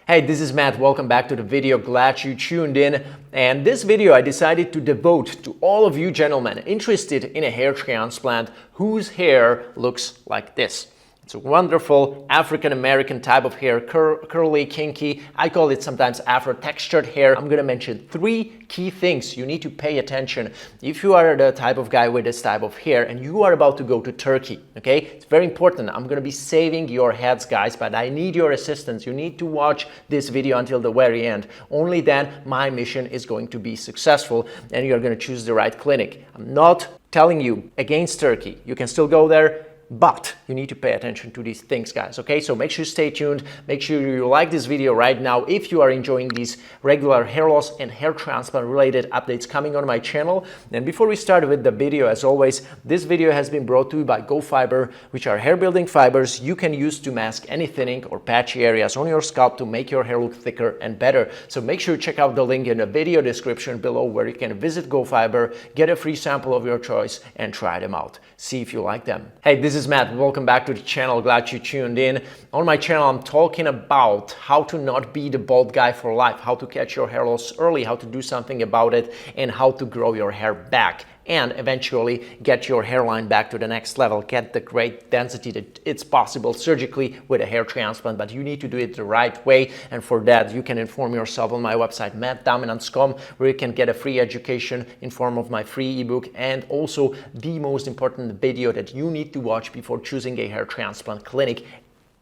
Hey, this is Matt. Welcome back to the video. Glad you tuned in. And this video I decided to devote to all of you gentlemen interested in a hair transplant whose hair looks like this. It's a wonderful African-American type of hair, curly, kinky. I call it sometimes Afro-textured hair. I'm gonna mention 3 key things you need to pay attention if you are the type of guy with this type of hair and you are about to go to Turkey, okay? It's very important. I'm gonna be saving your heads, guys, but I need your assistance. You need to watch this video until the very end. Only then my mission is going to be successful and you're gonna choose the right clinic. I'm not telling you against Turkey. You can still go there, but you need to pay attention to these things, guys, okay? So make sure you stay tuned. Make sure you like this video right now if you are enjoying these regular hair loss and hair transplant related updates coming on my channel. And before we start with the video, as always, this video has been brought to you by GoFiber, which are hair building fibers you can use to mask any thinning or patchy areas on your scalp to make your hair look thicker and better. So make sure you check out the link in the video description below where you can visit GoFiber, get a free sample of your choice and try them out. See if you like them. Hey, this is Matt. Welcome back to the channel. Glad you tuned in. On my channel, I'm talking about how to not be the bald guy for life, how to catch your hair loss early, how to do something about it, and how to grow your hair back and eventually get your hairline back to the next level, get the great density that it's possible surgically with a hair transplant, but you need to do it the right way. And for that, you can inform yourself on my website, mattdominance.com, where you can get a free education in form of my free ebook and also the most important video that you need to watch before choosing a hair transplant clinic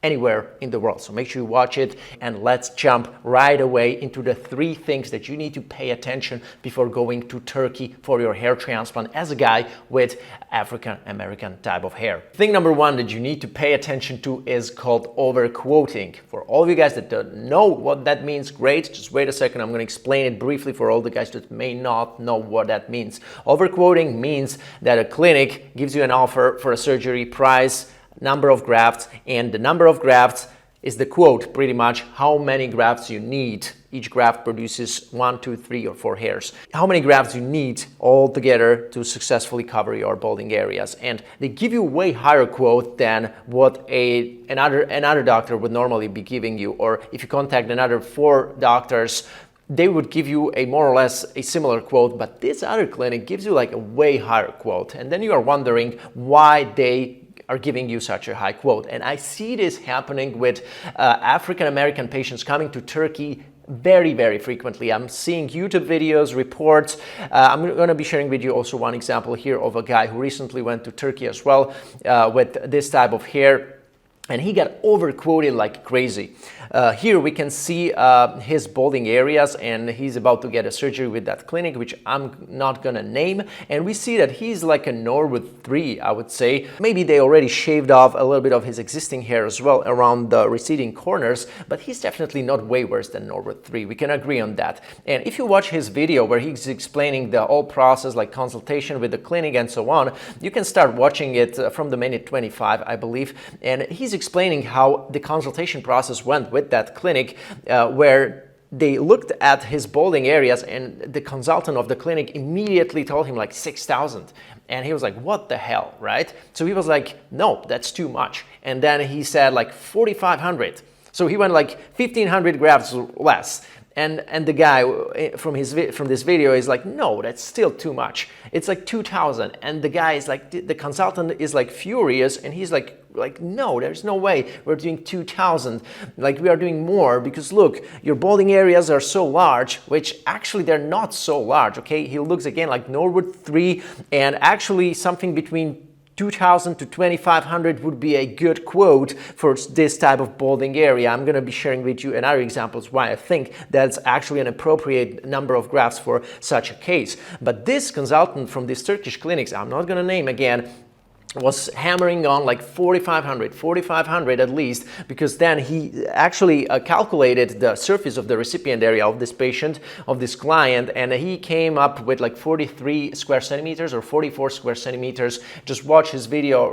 anywhere in the world. So make sure you watch it and let's jump right away into the 3 things that you need to pay attention before going to Turkey for your hair transplant as a guy with African American type of hair. Thing number 1 that you need to pay attention to is called overquoting. For all of you guys that don't know what that means, great, just wait a second, I'm going to explain it briefly for all the guys that may not know what that means. Overquoting means that a clinic gives you an offer for a surgery price, number of grafts, and the number of grafts is the quote, pretty much how many grafts you need. Each graft produces 1, 2, 3, or 4 hairs. How many grafts you need all together to successfully cover your balding areas. And they give you a way higher quote than what another doctor would normally be giving you. Or if you contact another 4 doctors, they would give you a more or less a similar quote, but this other clinic gives you like a way higher quote. And then you are wondering why they are giving you such a high quote. And I see this happening with African-American patients coming to Turkey very, very frequently. I'm seeing YouTube videos, reports. I'm going to be sharing with you also one example here of a guy who recently went to Turkey as well with this type of hair. And he got overquoted like crazy. Here we can see his balding areas and he's about to get a surgery with that clinic, which I'm not gonna name. And we see that he's like a Norwood 3, I would say. Maybe they already shaved off a little bit of his existing hair as well around the receding corners, but he's definitely not way worse than Norwood 3. We can agree on that. And if you watch his video where he's explaining the whole process, like consultation with the clinic and so on, you can start watching it from the minute 25, I believe. And he's explaining how the consultation process went with that clinic where they looked at his balding areas and the consultant of the clinic immediately told him like 6,000. And he was like, what the hell, right? So he was like, no, that's too much. And then he said like 4,500. So he went like 1,500 grafts less. And the guy from this video is like, no, that's still too much. It's like 2,000. And the guy is like, the consultant is like furious, and he's like, no, there's no way we're doing 2,000. Like, we are doing more because look, your balding areas are so large, which actually they're not so large. Okay, he looks again like Norwood 3, and actually something between 2,000 to 2,500 would be a good quote for this type of balding area. I'm going to be sharing with you another examples why I think that's actually an appropriate number of grafts for such a case. But this consultant from these Turkish clinics, I'm not going to name again, was hammering on like 4,500 at least, because then he actually calculated the surface of the recipient area of this patient, of this client, and he came up with like 43 square centimeters or 44 square centimeters. Just watch his video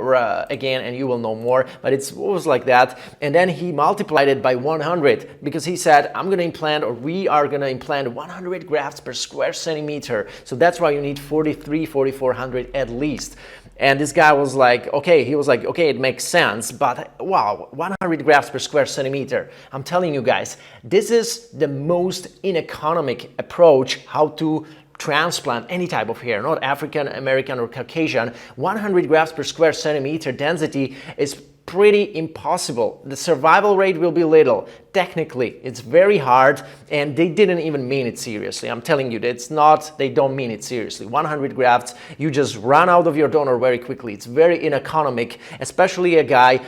again and you will know more, but it was like that. And then he multiplied it by 100 because he said, I'm going to implant, or we are going to implant 100 grafts per square centimeter. So that's why you need 4,400 at least. And this guy was like, okay, it makes sense, but wow, 100 grafts per square centimeter. I'm telling you guys, this is the most uneconomic approach how to transplant any type of hair, not African, American, or Caucasian. 100 grafts per square centimeter density is pretty impossible. The survival rate will be little. Technically, it's very hard, and they didn't even mean it seriously. I'm telling you, they don't mean it seriously. 100 grafts, you just run out of your donor very quickly. It's very uneconomic, especially a guy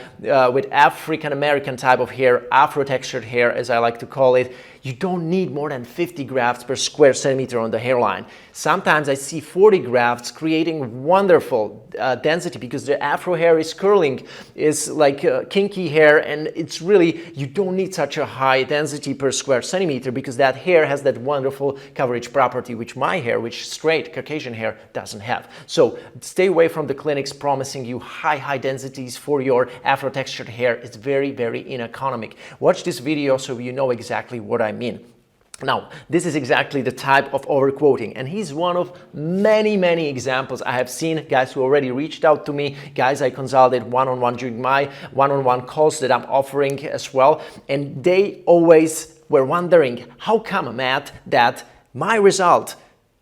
with African American type of hair, Afro textured hair, as I like to call it. You don't need more than 50 grafts per square centimeter on the hairline. Sometimes I see 40 grafts creating wonderful density because the Afro hair is curling, is like kinky hair, and it's really, you don't need such a high density per square centimeter because that hair has that wonderful coverage property which my hair, which straight Caucasian hair, doesn't have. So stay away from the clinics promising you high densities for your Afro textured hair. It's very uneconomic. Watch this video so you know exactly what I mean. Now, this is exactly the type of overquoting, and he's one of many examples I have seen. Guys who already reached out to me, guys I consulted one-on-one during my one-on-one calls that I'm offering as well, and they always were wondering, how come, Matt, that my result,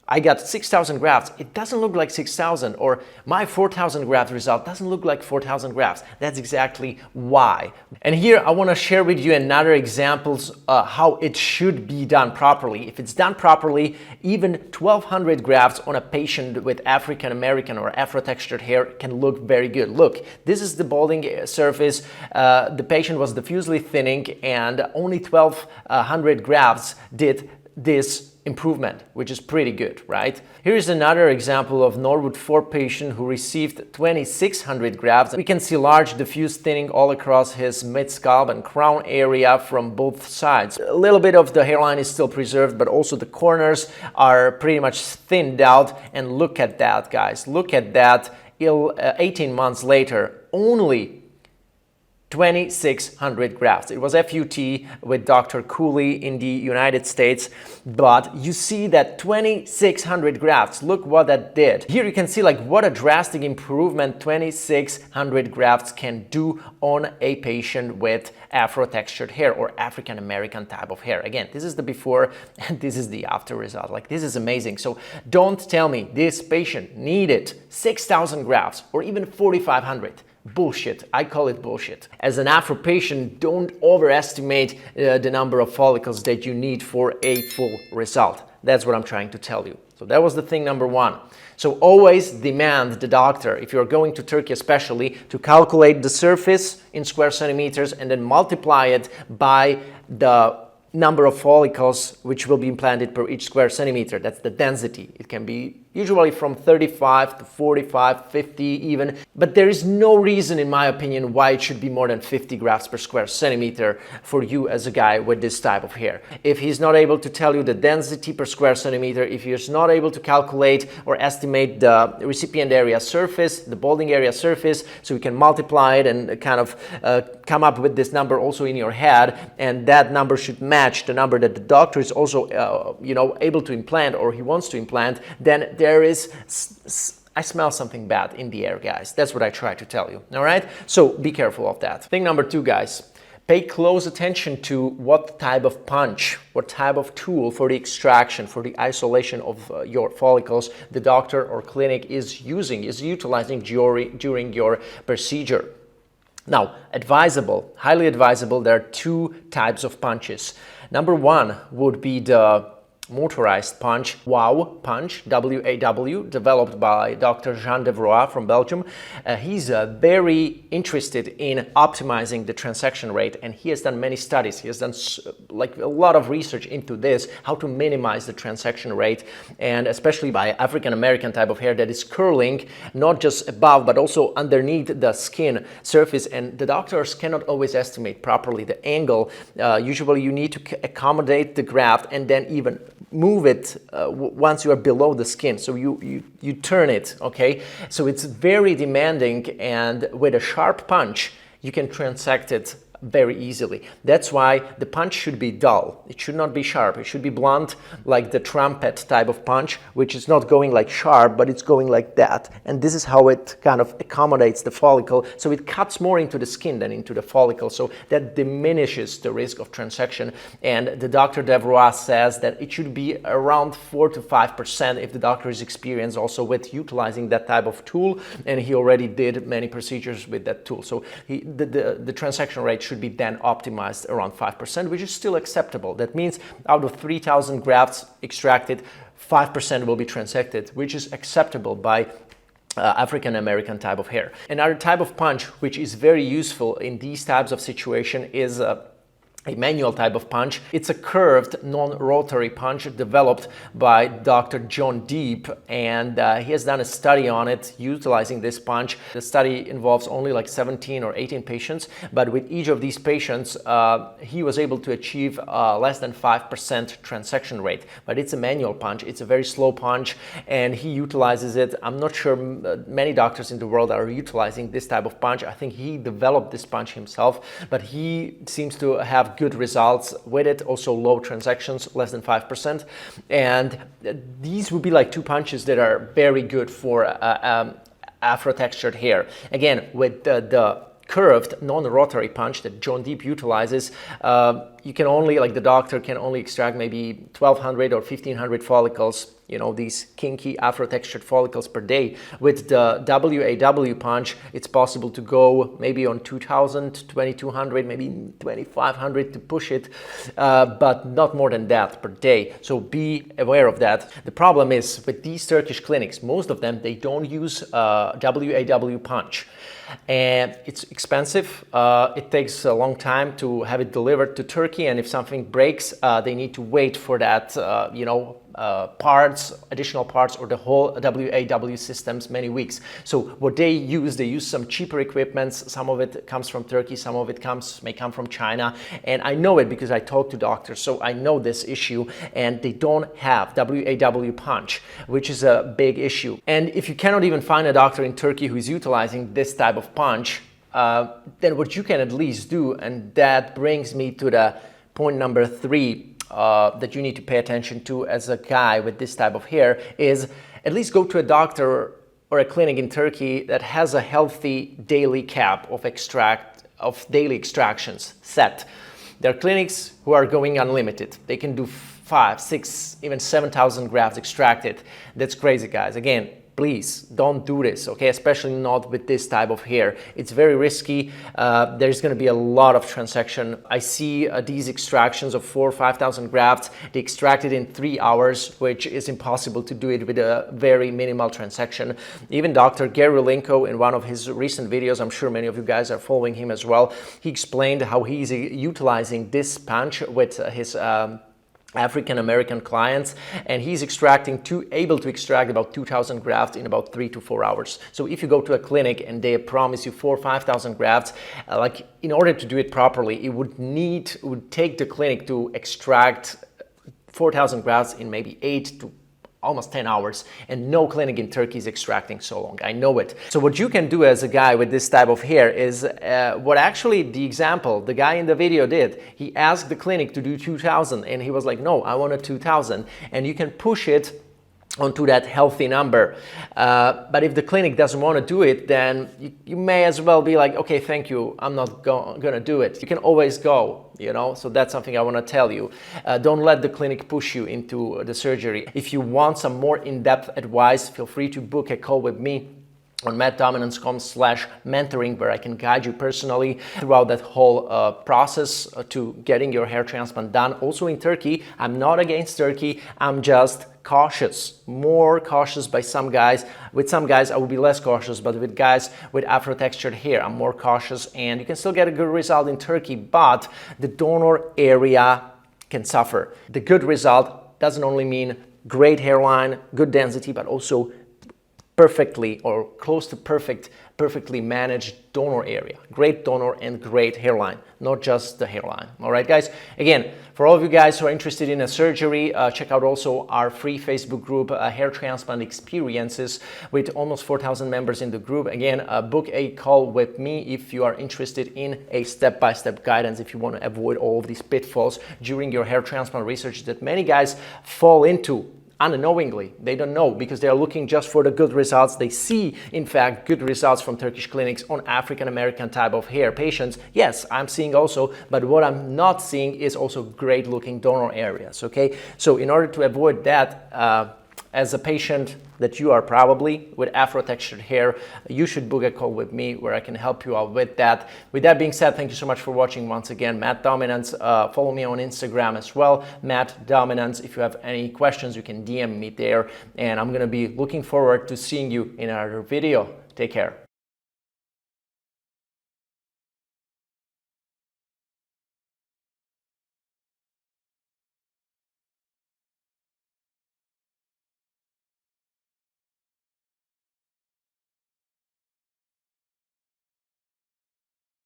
I got 6,000 grafts, it doesn't look like 6,000, or my 4,000 graft result doesn't look like 4,000 grafts. That's exactly why. And here I want to share with you another examples how it should be done properly. If it's done properly, even 1,200 grafts on a patient with African American or Afro textured hair can look very good. Look, this is the balding surface. The patient was diffusely thinning, and only 1,200 grafts did this improvement, which is pretty good, right? Here is another example of Norwood 4 patient who received 2,600 grafts. We can see large diffuse thinning all across his mid-scalp and crown area from both sides. A little bit of the hairline is still preserved, but also the corners are pretty much thinned out. And look at that, guys. Look at that. 18 months later, only 2,600 grafts. It was FUT with Dr. Cooley in the United States, but you see that 2,600 grafts, look what that did. Here you can see like what a drastic improvement 2,600 grafts can do on a patient with Afro textured hair or African American type of hair. Again, this is the before and this is the after result. Like, this is amazing. So don't tell me this patient needed 6,000 grafts or even 4,500. Bullshit. I call it bullshit. As an Afro patient, don't overestimate the number of follicles that you need for a full result. That's what I'm trying to tell you. So that was the thing number one. So always demand the doctor, if you're going to Turkey especially, to calculate the surface in square centimeters and then multiply it by the number of follicles which will be implanted per each square centimeter. That's the density. It can be usually from 35 to 45, 50 even, but there is no reason, in my opinion, why it should be more than 50 grafts per square centimeter for you as a guy with this type of hair. If he's not able to tell you the density per square centimeter, if he's not able to calculate or estimate the recipient area surface, the balding area surface, so you can multiply it and kind of come up with this number also in your head, and that number should match the number that the doctor is also able to implant, or he wants to implant, then there is, I smell something bad in the air, guys. That's what I try to tell you, all right? So be careful of that. Thing number two, guys, pay close attention to what type of punch, what type of tool for the extraction, for the isolation of your follicles the doctor or clinic is utilizing during your procedure. Now, highly advisable, there are two types of punches. Number one would be the motorized punch, WAW punch, W-A-W, developed by Dr. Jean Devroy from Belgium. He's very interested in optimizing the transaction rate, and he has done many studies. He has done like a lot of research into this, how to minimize the transaction rate, and especially by African American type of hair that is curling, not just above, but also underneath the skin surface, and the doctors cannot always estimate properly the angle. Usually you need to accommodate the graft and then even move it once you are below the skin, so you turn it, okay? So it's very demanding, and with a sharp punch you can transact it very easily. That's why the punch should be dull. It should not be sharp. It should be blunt, like the trumpet type of punch, which is not going like sharp, but it's going like that. And this is how it kind of accommodates the follicle. So it cuts more into the skin than into the follicle. So that diminishes the risk of transection. And the Dr. Devroy says that it should be around 4 to 5% if the doctor is experienced also with utilizing that type of tool. And he already did many procedures with that tool. So the transection rate should be then optimized around 5%, which is still acceptable. That means out of 3,000 grafts extracted, 5% will be transected, which is acceptable by African American type of hair. Another type of punch which is very useful in these types of situation is a manual type of punch. It's a curved non-rotary punch developed by Dr. John Deep, and he has done a study on it utilizing this punch. The study involves only like 17 or 18 patients, but with each of these patients he was able to achieve less than 5% transection rate. But it's a manual punch, it's a very slow punch, and he utilizes it. I'm not sure many doctors in the world are utilizing this type of punch. I think he developed this punch himself, but he seems to have good results with it, also low transactions, less than 5%. And these would be like two punches that are very good for Afro-textured hair. Again, with the curved non-rotary punch that John Deep utilizes, you can only, like the doctor can only extract maybe 1,200 or 1,500 follicles, you know, these kinky Afro-textured follicles per day. With the WAW punch, it's possible to go maybe on 2,000, 2,200, maybe 2,500 to push it, but not more than that per day. So be aware of that. The problem is with these Turkish clinics, most of them, they don't use WAW punch. And it's expensive. It takes a long time to have it delivered to Turkey, and if something breaks, they need to wait for that, additional parts, or the whole WAW systems many weeks. So what they use some cheaper equipments. Some of it comes from Turkey, some of it may come from China, and I know it because I talk to doctors, so I know this issue, and they don't have WAW punch, which is a big issue. And if you cannot even find a doctor in Turkey who is utilizing this type of punch, then what you can at least do, and that brings me to the point number 3 that you need to pay attention to as a guy with this type of hair, is at least go to a doctor or a clinic in Turkey that has a healthy daily cap of daily extractions set. There are clinics who are going unlimited. They can do 5, 6, even 7,000 grafts extracted. That's crazy, guys. Again, please don't do this, okay? Especially not with this type of hair. It's very risky. There's going to be a lot of transection. I see these extractions of 4,000 or 5,000 grafts. They extracted in 3 hours, which is impossible to do it with a very minimal transection. Even Dr. Gary Linko, in one of his recent videos, I'm sure many of you guys are following him as well, he explained how he's utilizing this punch with his African American clients, and he's able to extract about 2,000 grafts in about 3 to 4 hours. So if you go to a clinic and they promise you 4,000 or 5,000 grafts, like in order to do it properly, it would take the clinic to extract 4,000 grafts in maybe 8 to almost 10 hours, and no clinic in Turkey is extracting so long. I know it. So what you can do as a guy with this type of hair is what actually the guy in the video did. He asked the clinic to do 2,000, and he was like, no, I want a 2,000. And you can push it onto that healthy number. But if the clinic doesn't want to do it, then you may as well be like, okay, thank you, I'm not gonna do it. You can always go, you know, so that's something I want to tell you. Don't let the clinic push you into the surgery. If you want some more in-depth advice, feel free to book a call with me on mattdominance.com/mentoring, where I can guide you personally throughout that whole process to getting your hair transplant done. Also in Turkey, I'm not against Turkey, I'm just cautious, more cautious by some guys. With some guys I will be less cautious, but with guys with Afro-textured hair I'm more cautious, and you can still get a good result in Turkey, but the donor area can suffer. The good result doesn't only mean great hairline, good density, but also perfectly or close to perfectly managed donor area. Great donor and great hairline, not just the hairline. All right, guys. Again, for all of you guys who are interested in a surgery, check out also our free Facebook group, Hair Transplant Experiences, with almost 4,000 members in the group. Again, book a call with me if you are interested in a step-by-step guidance, if you want to avoid all of these pitfalls during your hair transplant research that many guys fall into unknowingly. They don't know because they are looking just for the good results. They see, in fact, good results from Turkish clinics on African American type of hair patients. Yes, I'm seeing also, but what I'm not seeing is also great looking donor areas, okay? So in order to avoid that, as a patient that you are probably with Afro textured hair, you should book a call with me where I can help you out with that. With that being said, thank you so much for watching once again. Matt Dominance, follow me on Instagram as well, Matt Dominance. If you have any questions, you can DM me there, and I'm gonna be looking forward to seeing you in another video. Take care.